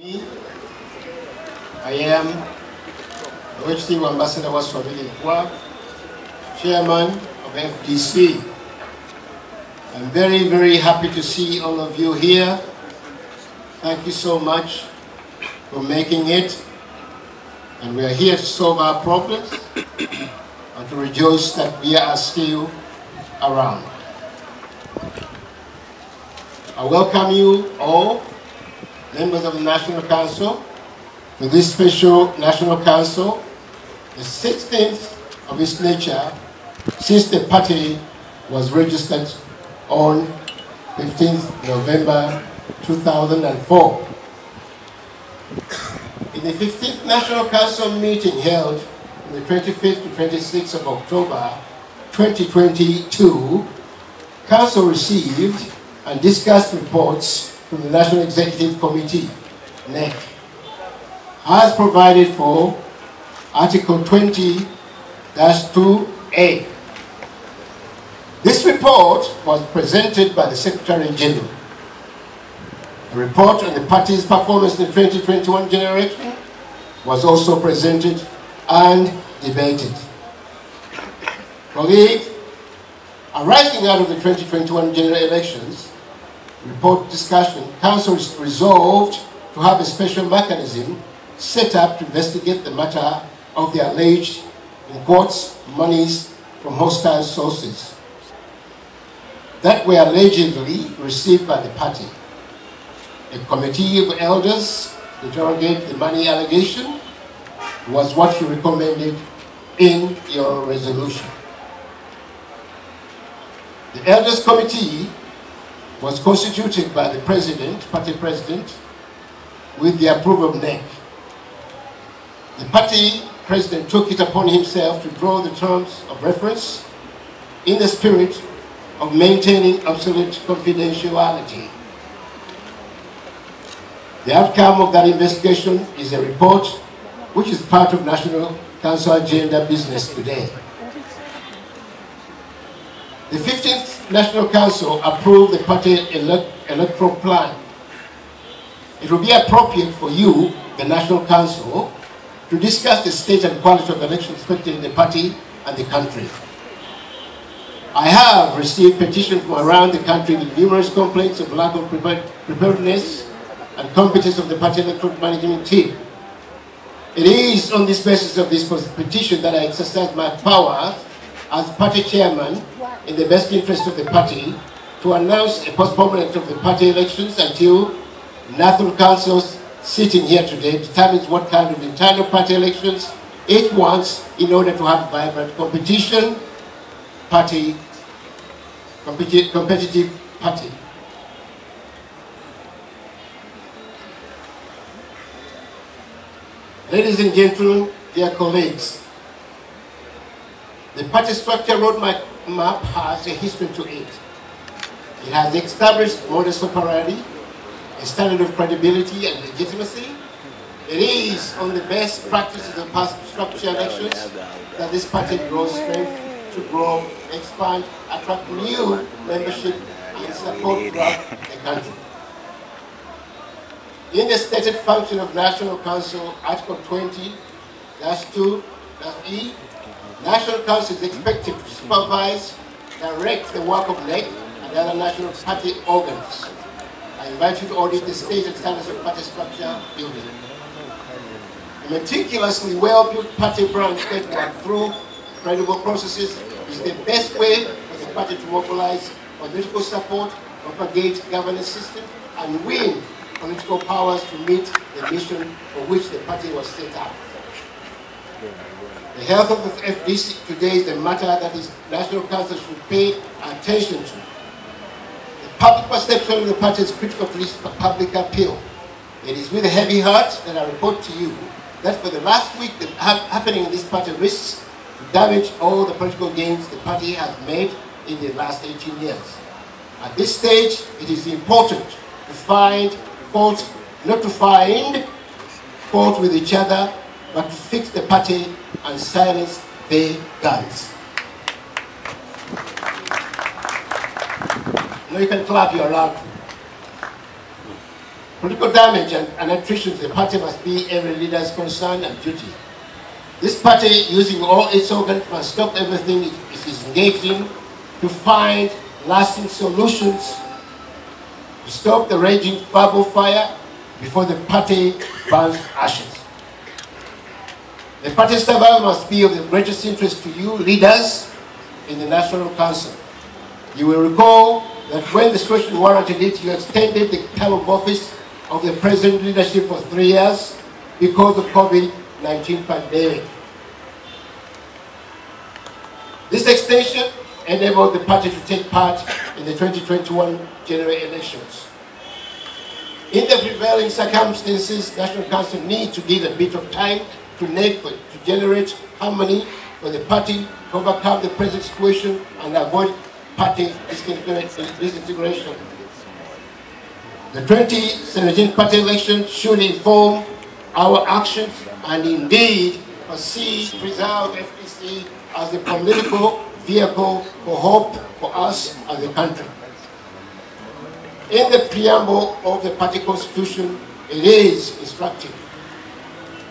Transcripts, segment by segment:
I am OHC Ambassador Wasswa Birigwa, Chairman of FDC. I'm very, very happy to see all of you here. Thank you so much for making it. And we are here to solve our problems and to rejoice that we are still around. I welcome you all, members of the National Council, to this special National Council, the 16th of its nature since the party was registered on 15th November 2004. In the 15th National Council meeting held on the 25th to 26th of October 2022, Council received and discussed reports from the National Executive Committee, NEC, as provided for Article 20-2A. This report was presented by the Secretary General. A report on the party's performance in the 2021 general election was also presented and debated. Colleagues, arising out of the 2021 general elections, report discussion, Council resolved to have a special mechanism set up to investigate the matter of the alleged, in quotes, monies from hostile sources that were allegedly received by the party. A committee of elders to interrogate the money allegation was what you recommended in your resolution. The elders committee was constituted by the president, party president, with the approval of NEC. The party president took it upon himself to draw the terms of reference in the spirit of maintaining absolute confidentiality. The outcome of that investigation is a report which is part of National Council agenda business today. The 15th National Council approved the party electoral plan. It will be appropriate for you, the National Council, to discuss the state and quality of elections expected in the party and the country. I have received petitions from around the country with numerous complaints of lack of preparedness and competence of the party electoral management team. It is on this basis of this petition that I exercise my power as party chairman in the best interest of the party to announce a postponement of the party elections until National Council's sitting here today determines what kind of internal party elections it wants in order to have vibrant competitive party. Ladies and gentlemen, dear colleagues, the party structure roadmap has a history to it. It has established modus operandi, a standard of credibility and legitimacy. It is on the best practices of past structure elections that this party grows strength to grow, expand, attract new membership and support throughout the country. In the stated function of National Council, Article 20-2-E, National Council is expected to supervise, direct the work of NEC and other national party organs. I invite you to audit the state and standards of party structure building. A meticulously well-built party branch network through credible processes is the best way for the party to mobilize political support, propagate governance system, and win political powers to meet the mission for which the party was set up. The health of the FDC today is the matter that the National Council should pay attention to. The public perception of the party is critical to this public appeal. It is with a heavy heart that I report to you that for the last week the happening in this party risks to damage all the political gains the party has made in the last 18 years. At this stage, it is important to find fault, not to find fault with each other, but to fix the party and silence the guns. Now you can clap, you're allowed to. political damage and attrition to the party must be every leader's concern and duty. This party, using all its organs, must stop everything it is engaged in to find lasting solutions to stop the raging bubble fire before the party burns ashes. The party's survival must be of the greatest interest to you, leaders in the National Council. You will recall that when the situation warranted it, you extended the term of office of the present leadership for 3 years because of COVID-19 pandemic. This extension enabled the party to take part in the 2021 general elections. In the prevailing circumstances, National Council needs to give a bit of time to generate harmony for the party to overcome the present situation and avoid party disintegration. The 2017 party election should inform our actions and indeed preserve FDC as a political vehicle for hope for us as a country. In the preamble of the party constitution, it is instructive.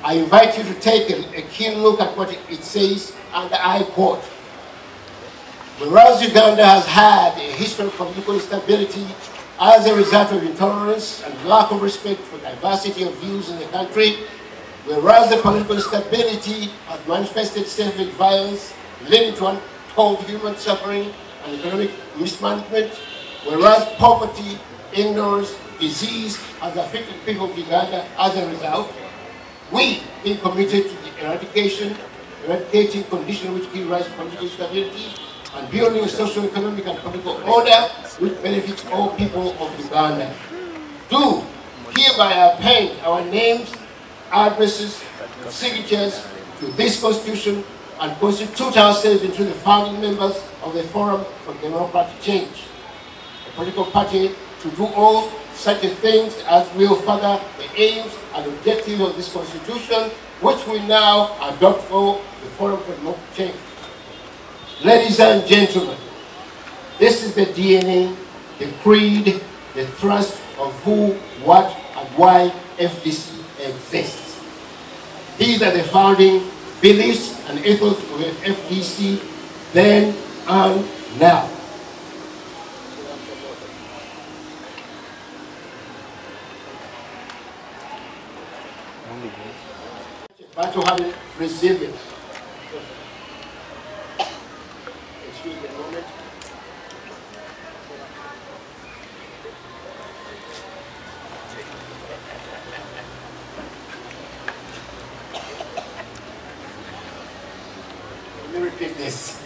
I invite you to take a keen look at what it says, and I quote, "Whereas Uganda has had a history of political instability as a result of intolerance and lack of respect for diversity of views in the country, whereas the political instability has manifested itself in violence, leading to untold human suffering and economic mismanagement, whereas poverty, ignorance, disease has affected people of Uganda as a result, we being committed to the eradicating conditions which give rise to political stability and building a social, economic and political order which benefits all people of Uganda. Do hereby append our names, addresses, signatures to this constitution and constitute ourselves into the founding members of the Forum for Democratic Change, a political party to do all such things as will further the aims and objectives of this constitution, which we now adopt for the Forum for Democratic Change. Ladies and gentlemen, this is the DNA, the creed, the thrust of who, what, and why FDC exists. These are the founding beliefs and ethos of FDC then and now. Battle having resilience. Excuse me a moment. Let me repeat this.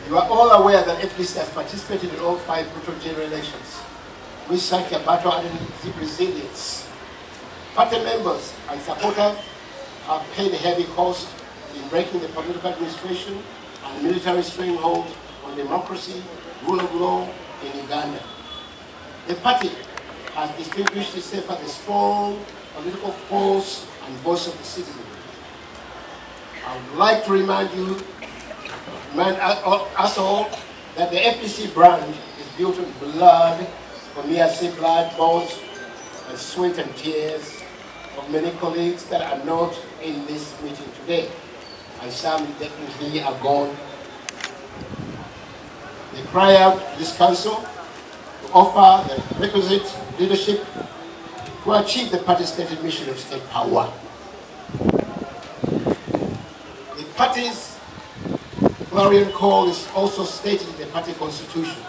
You are all aware that FDC has participated in all 5 brutal general elections. We cite a battle having resilience. Party members and supporters have paid a heavy cost in breaking the political administration and military stranglehold on democracy, rule of law in Uganda. The party has distinguished itself as a strong political force and voice of the citizen. I would like to remind us all that the FDC brand is built on blood, for me I say blood, bones, and sweat and tears of many colleagues that are not in this meeting today, and some definitely are gone. They cry out to this council to offer the requisite leadership to achieve the party's stated mission of state power. The party's clarion call is also stated in the party constitution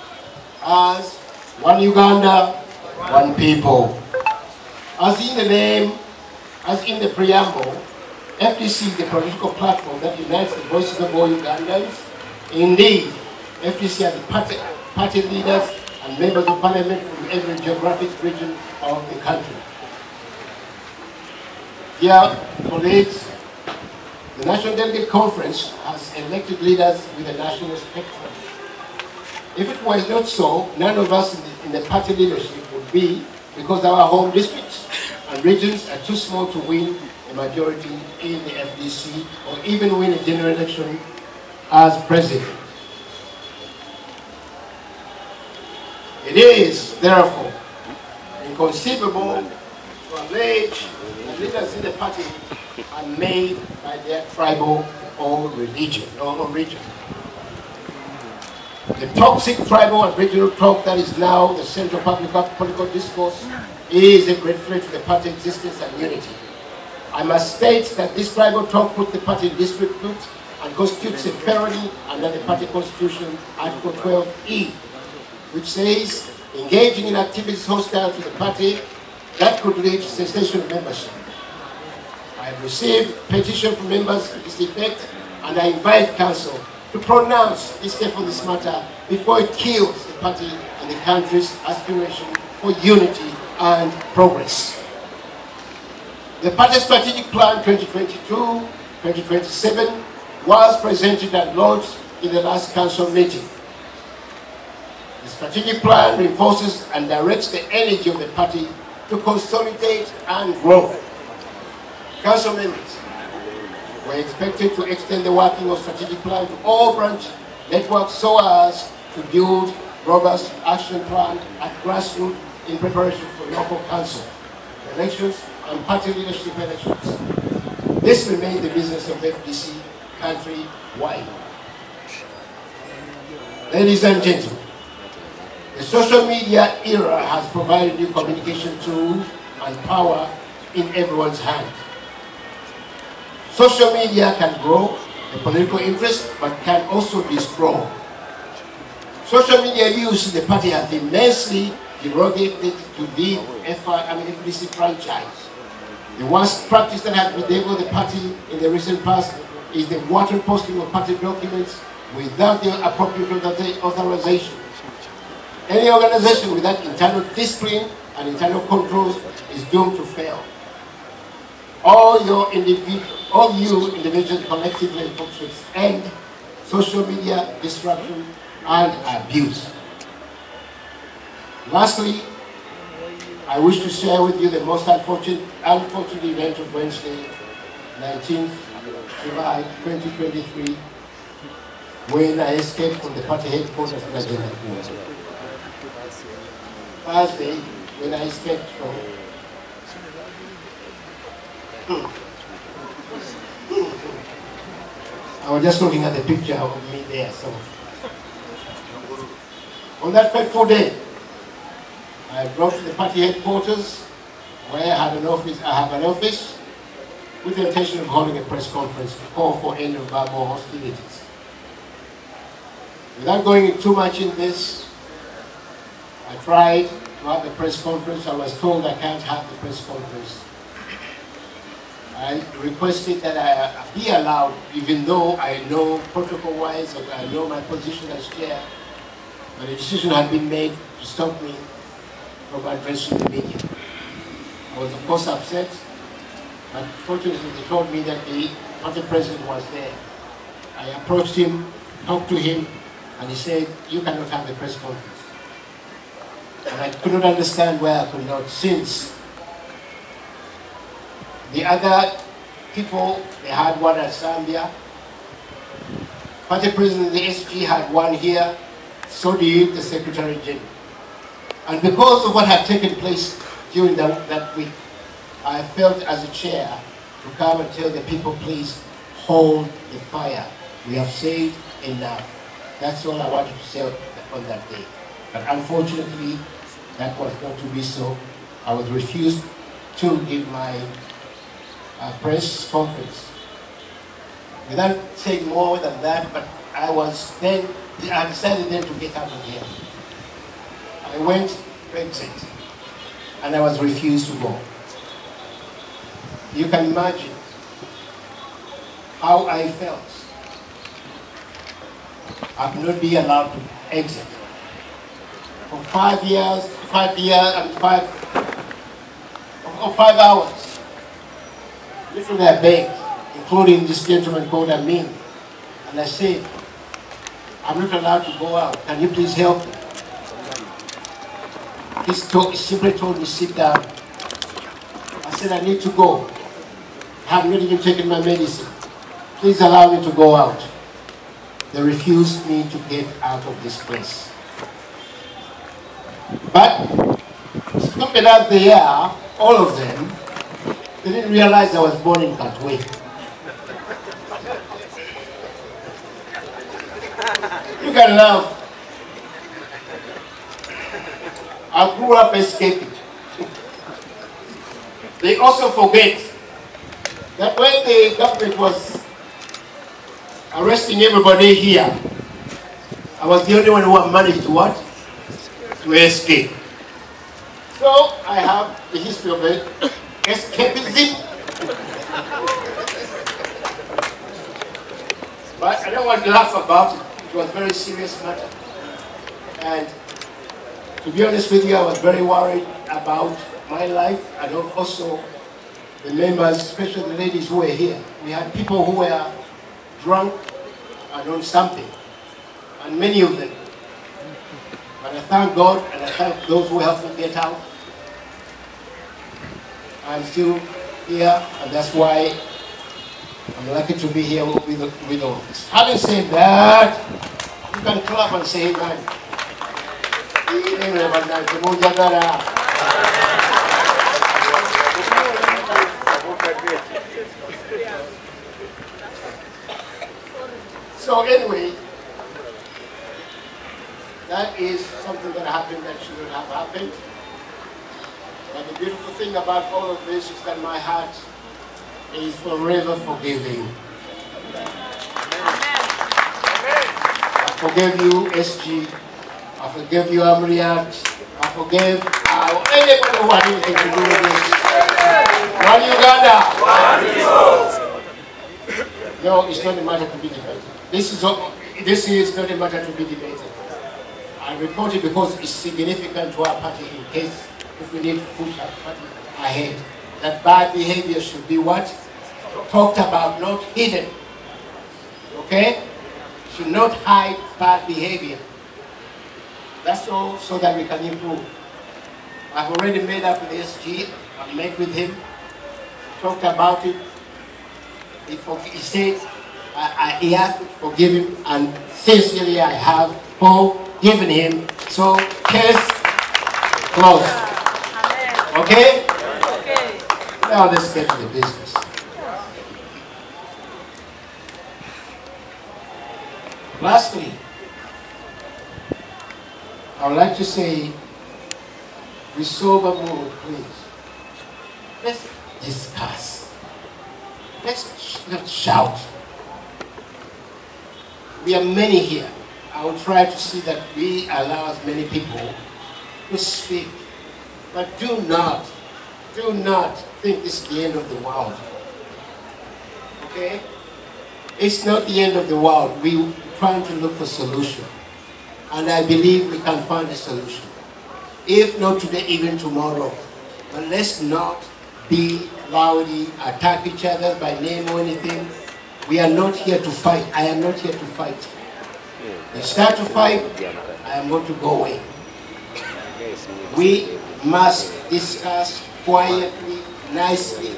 as one Uganda, one people. As in the name, as in the preamble, FDC is the political platform that unites the voices of all Ugandans. Indeed, FDC has the party leaders and members of parliament from every geographic region of the country. Dear colleagues, the National Delegate Conference has elected leaders with a national spectrum. If it was not so, none of us in the party leadership would be, because our home districts and regions are too small to win a majority in the FDC or even win a general election as president. It is, therefore, inconceivable to allege that leaders in the party are made by their tribal or religion or region. The toxic tribal and regional talk that is now the central public political discourse is a great threat to the party existence and unity. I must state that this tribal talk puts the party in disrepute and constitutes a felony under the party constitution, Article 12E, which says engaging in activities hostile to the party that could lead to cessation of membership. I have received petition from members to this effect, and I invite Council to pronounce its step on this matter before it kills the party and the country's aspiration for unity and progress. The party strategic plan 2022-2027 was presented and launched in the last council meeting. The strategic plan reinforces and directs the energy of the party to consolidate and grow. Council members were expected to extend the working of strategic plan to all branch networks so as to build robust action plan at grassroots in preparation for local council elections and party leadership elections. This remains the business of FDC country-wide. Ladies and gentlemen, the social media era has provided new communication tools and power in everyone's hand. Social media can grow the political interest, but can also destroy. Social media use in the party has immensely derogated to the FDC franchise. The worst practice that has bedeviled the party in the recent past is the water posting of party documents without the appropriate authorization. Any organization without internal discipline and internal controls is doomed to fail. All you individuals collectively should end social media disruption and abuse. Lastly, I wish to share with you the most unfortunate event of Wednesday, 19th July 2023, when I escaped from the party headquarters in Uganda. Thursday, when I escaped from I was just looking at the picture of me there. So on that fateful day, I brought to the party headquarters where I have an office with the intention of holding a press conference to call for end of verbal hostilities. Without going too much in this, I tried to have the press conference. I was told I can't have the press conference. I requested that I be allowed, even though I know protocol-wise, I know my position as chair, but a decision had been made to stop me from addressing the media. I was of course upset, but fortunately they told me that the party president was there. I approached him, talked to him, and he said, "You cannot have the press conference." And I could not understand why I could not, since the other people, they had one at Zambia. Party president of the SG had one here, so did the Secretary General. And because of what had taken place during that week, I felt as a chair to come and tell the people, please hold the fire. We have said enough. That's all I wanted to say on that day. But unfortunately, that was not to be so. I was refused to give my press conference. Without saying more than that, but I decided then to get out of here. I went to exit, and I was refused to go. You can imagine how I felt. I could not be allowed to exit. For 5 hours. Literally I begged, including this gentleman called Amin. And I said, "I'm not allowed to go out. Can you please help me?" He simply told me, "Sit down." I said, "I need to go. I have not even taken my medicine. Please allow me to go out." They refused me to get out of this place. But stupid as they are, all of them, they didn't realize I was born in Katwe. You can laugh. I grew up escaping. They also forget that when the government was arresting everybody here, I was the only one who had managed to what? To escape. So I have the history of escapism. But I don't want to laugh about it. It was a very serious matter. And to be honest with you, I was very worried about my life and also the members, especially the ladies who were here. We had people who were drunk and on something, and many of them. But I thank God and I thank those who helped me get out. I'm still here, and that's why I'm lucky to be here with all this. Having said that, you can clap and say amen. So anyway, that is something that happened that shouldn't have happened. But the beautiful thing about all of this is that my heart is forever forgiving. I forgive you, SG. I forgive you, Amriat. I forgive anybody who had anything to do with this. One Uganda. No, it's not a matter to be debated. This is not a matter to be debated. I report it because it's significant to our party in case if we need to push our party ahead. That bad behavior should be what? Talked about, not hidden. Okay? Should not hide bad behavior. That's all so that we can improve. I've already made up with SG. I met with him, talked about it. He said, he asked me to forgive him, and sincerely I have forgiven him. So, case closed. Okay? Okay. Now let's get to the business. Lastly, I would like to say, with sober mood, please, let's discuss. Let's not shout. We are many here. I will try to see that we allow as many people to speak. But do not think this is the end of the world. Okay? It's not the end of the world. We're trying to look for a solution. And I believe we can find a solution. If not today, even tomorrow. But let's not be rowdy, attack each other by name or anything. We are not here to fight. I am not here to fight. You start to fight, I am going to go away. We must discuss quietly, nicely.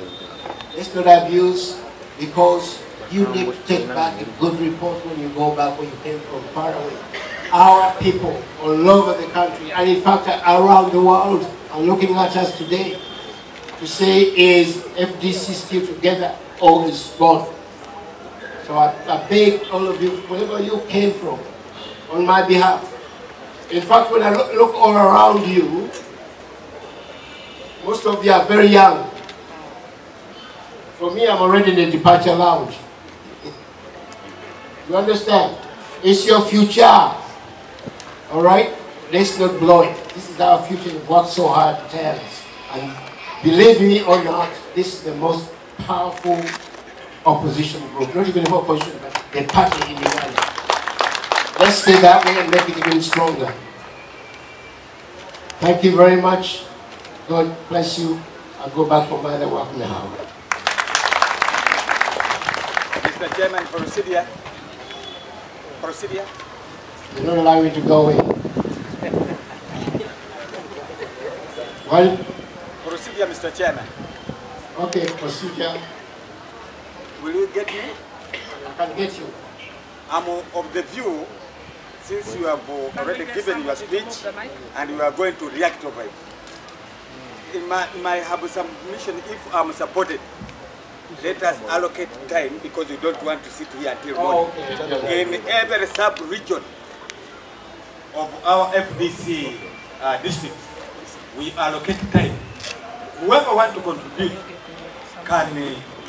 Let's not abuse, because you need to take back a good report when you go back where you came from, far away. Our people all over the country, and in fact around the world, are looking at us today to say, is FDC still together or is gone? So I beg all of you, wherever you came from, on my behalf. In fact, when I look all around you, most of you are very young. For me, I'm already in the departure lounge. You understand? It's your future. All right? Let's not blow it. This is our future. We've worked so hard to tell us. And believe me or not, this is the most powerful opposition group. Not even opposition, but the party in Uganda. Let's stay that way and make it even stronger. Thank you very much. God bless you. I'll go back for my other work now. Mr. Chairman, procedure. Procedure. You don't allow me to go away. Well, procedure, Mr. Chairman. Okay, procedure. Will you get me? I can get you. I'm of the view, since you have already given your speech and you are going to react over it. might have some mission if I'm supported. Let us allocate time because you don't want to sit here until morning. Okay. In every sub-region of our FDC district, we allocate time. Whoever wants to contribute can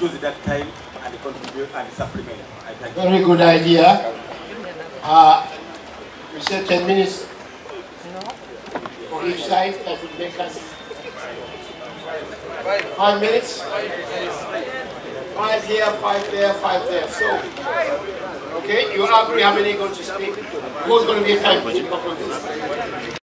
use that time and contribute and supplement. I thank you. Very good idea. We said 10 minutes for each side. That would make us 5 minutes. 5 here, 5 there, 5 there. So, okay, you agree how many are going to speak? Who's going to be a timekeeper for this?